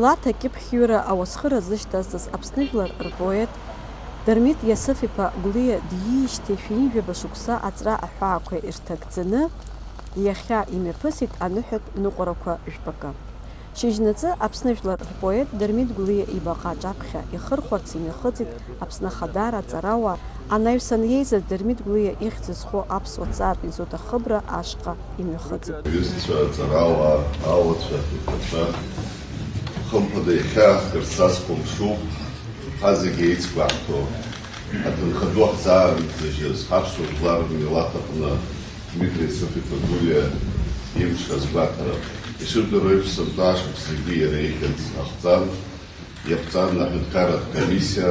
Милаҭ акьыԥхьҩыра ауасхыра зышьҭазҵаз Аԥсны жәлар рпоет Дырмит Иасыф-иԥа Гәлиа диижьҭеи шәиижәаба шықәса аҵра аҳәаақәа ирҭагӡаны иахьа имҩаԥысит аныҳәатә ныҟәарақәа жәпакы. Шьыжьнаҵы Аԥсны жәлар рпоет Дырмит Гәлиа ибаҟа аҿаԥхьа ихырхәарц имҩахыҵит Аԥсны Ахадара аҵарауаа анаҩсан еизаз Дырмит Гәлиа ихьӡ зху аԥсуа ҭҵаатә институт ахыбра ашҟа имҩахыҵит. Аҩызцәа, аҵарауаа, ауацәа, аҭырқәацәа хымԥада иахьа хәымшуп ҳазегьы еицгәаҳҭо аҭынхаду ҳзаарымҵажьыз ҳаԥсуа жәлар рмилаҭ аҟны Дмитри Иасыф-иԥа Гәлиа имш азгәаҭара. Ишыбдыруа еиԥш, сынтәа ашықәсагьы иара ихьӡ ахҵан, иаԥҵан аҳәынҭқарратә комиссиа,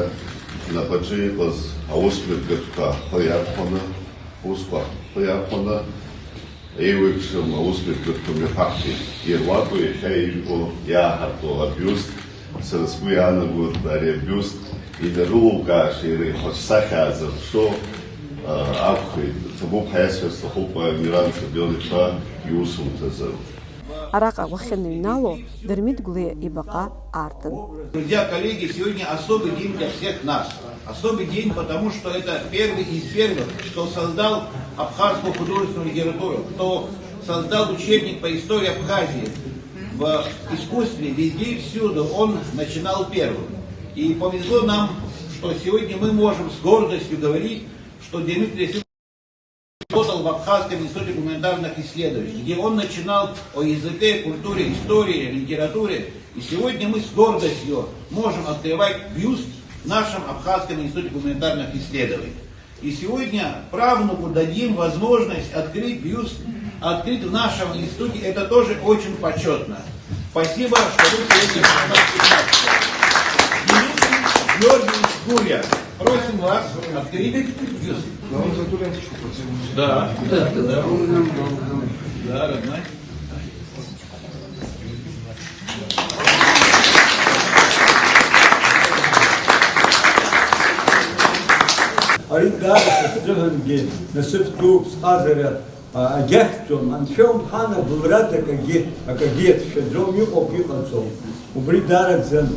напаҿы иҟаз аусмҩаԥгатәқәа ҳхы иархәаны, еиуеиԥшым аусмҩаԥгатәқәа мҩаԥаҳҟеит. Ируаку иахьа ижәбо, иааҳарҭо абиуст, сара сгәы иаанагоит ари абиуст инарылукаашьа иара ихаҿсахьа аазырԥшо акәхеит. Ҭабуп ҳаиасҳәар сҭахуп Миран Сабион-иԥа иусумҭазы. Араҟа уахьыныҩнало Дырмит Гәлиа ибаҟа аартын. Друзья, коллеги, сегодня особый день для всех нас. Особый день, потому что это первый из первых, кто создал абхазскую художественную литературу, кто создал учебник по истории Абхазии. В искусстве везде и всюду он начинал первым. И повезло нам, что сегодня мы можем с гордостью говорить, что Дмитрий Иасыф работал в Абхазском институте гуманитарных исследований, где он начинал о языке, культуре, истории, литературе. И сегодня мы с гордостью можем открывать бюст в нашем Абхазском институте гуманитарных исследований. И сегодня правнуку дадим возможность открыть бюст, открыть в нашем институте. Это тоже очень почетно. Спасибо, что вы сегодня Дмитрий Георгиевич Гурья. Просим вас открыть бюст. Да, родной. Ариндар сызгьы насыԥду ԥсҟазара агьахьӡом, анцәа умҳана былрад акагьы иацәшәаӡом, иҟоуп иҟаӡом. Убри дараӡан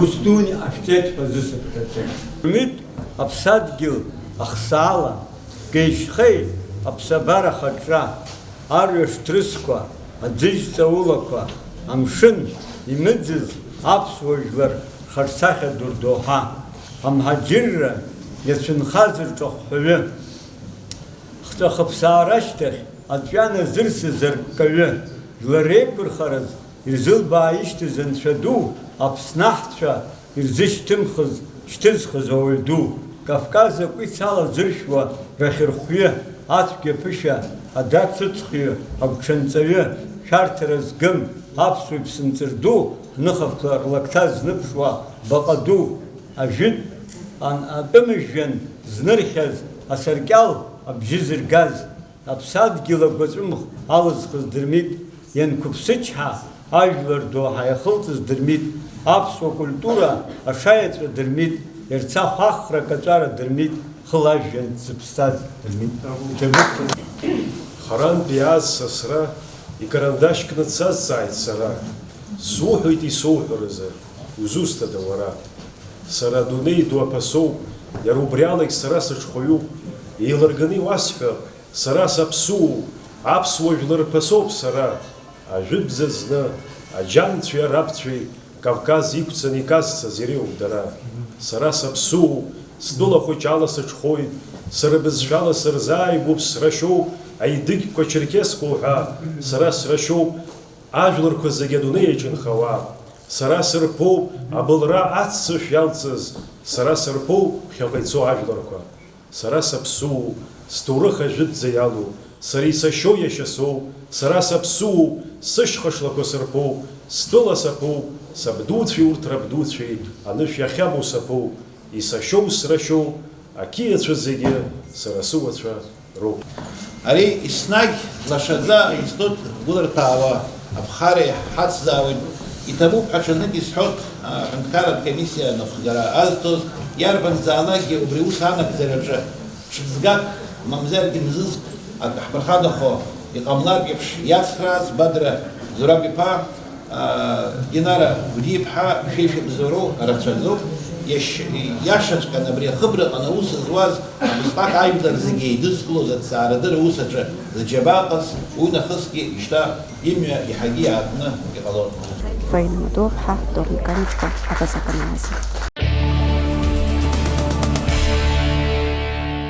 ус дуны ашәҵеит ҳәа зысыԥхьаӡом. Дырмит аԥсадгьыл ахсаала, геишьхеи аԥсабара хаҿра, арҩаш ҭрысқәа, аӡыжь ҵаулақәа, амшын имыӡыз аԥсуа жәлар рхаҿсахьа ду рдоуҳа, амҳаџьырра иацәынхаз рҿахәҳәаҩы, хҵәахыԥсаара ашьҭахь аҵәҩан азырсыз арккаҩы, жәлар реиқәырхараз ирзылбааишьҭыз анцәа ду, Аԥсны аҳцәа шьҭызхыз ауаҩ ду, Кавказ акәиц алазыршәуа рахьырхәҩы, ацәгьа ԥышьа, адацыҵхҩы, агәҽанҵаҩы, шәарҭара згым, аԥсуа иԥсынҵыр ду, ҳныхақәа рлакҭа зныԥшуа, баҟа ду, ажәытә атәымыжәҩан знырхьаз, асаркьал абжьы зыргаз, аԥсадгьыл агәаҵәымӷ алызхыз Дырмит, ианқәыԥсычҳа ажәлар доуҳа иахылҵыз Дырмит, аԥсуа культура ашаиаҵәа Дырмит, Ерцахә ахра каҵәара Дырмит, хылажәҩан зыԥсаз Дырмит. Харантәи иааз сасра, икарандаш кны дсазҵааит сара, суҳәоит исоуҳәарызы, узусҭада уара? Сара адунеи ду аԥасоуп, иара убри алагь сара сыҽхәаҩуп, еилырганы иуасҳәап, сара саԥсуоуп, аԥсуа жәлар рԥасоуп сара, ажәытәӡа зны, аџьамцәеи арабцәеи, Кавказ иқәцаны иказцаз иреиуп дара. Сара саԥсуоуп, стәыла хәыҷ ала сыҽхәоит, сара бызшәала сырзааигәоуп, срашьоуп, аидыгьқәа черкесқәа уҳәа, сара срашьоуп, ажәларқәа зегьы адунеи иаҿынхауа, сара сырԥоуп, абылра аццышә иалҵыз, сара сырԥоуп, ԥхьаҟа ицо ажәларқәа. Сара саԥсуоуп, сҭоурых ажәытәӡа иалоуп, сара исашьоу иашьасоуп, сара саԥсуоуп, сышьхышлақәа сырԥоуп, стәыла саԥоуп, сабдуцәеи урҭ рабдуцәеи, анышә иахьамоу саԥоуп, исашьоу срашьоуп, ақьиацәа зегьы сара сыуацәа роуп. Ари еснагь лашаӡа аинститут гәылырҭаауа аԥхара ҳацзаауеит. Иҭабуп аҽазнык исҳәот аҳәынҭқарратә комиссиа анахгара азҭоз, иарбанзаалакгьы убри ус анагӡараҿы ҽыӡгак, мамзаргьы мзызк ҳԥырхагахо иҟамлартә еиԥш иацхрааз Бадра Зураб-иԥа Динара Вдипха, Шейфи Бзору, Рацазов, Яшачка на бре Хыбры, она усы зваз, Бустак Айбдар Зигей, Дыскло, за Царадыр, Усача, за Джабакас, Уйна Хыски, Ишта, Имя и Хаги Атна, и Галон. فإن مدوحة دور مكانتك أبسك الناس